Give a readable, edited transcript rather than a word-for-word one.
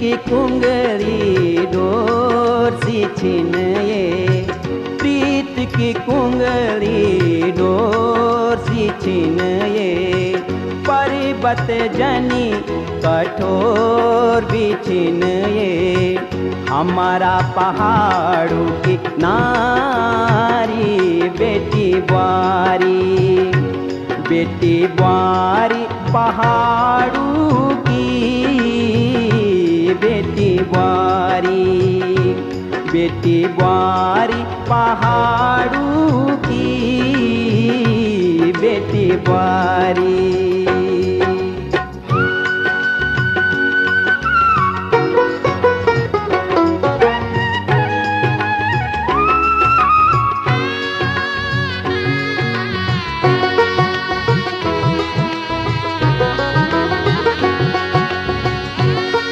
की कुंगली डोर सी छिन ये, प्रीत की कुंगली डोर सी छिन ये, पर्वत जनी कठोर भी छिन ये, हमारा पहाड़ों की नारी बेटी बारी, बेटी बारी पहाड़ों की बेटी बारी, बेटी बारी पहाड़ों की बेटी बारी।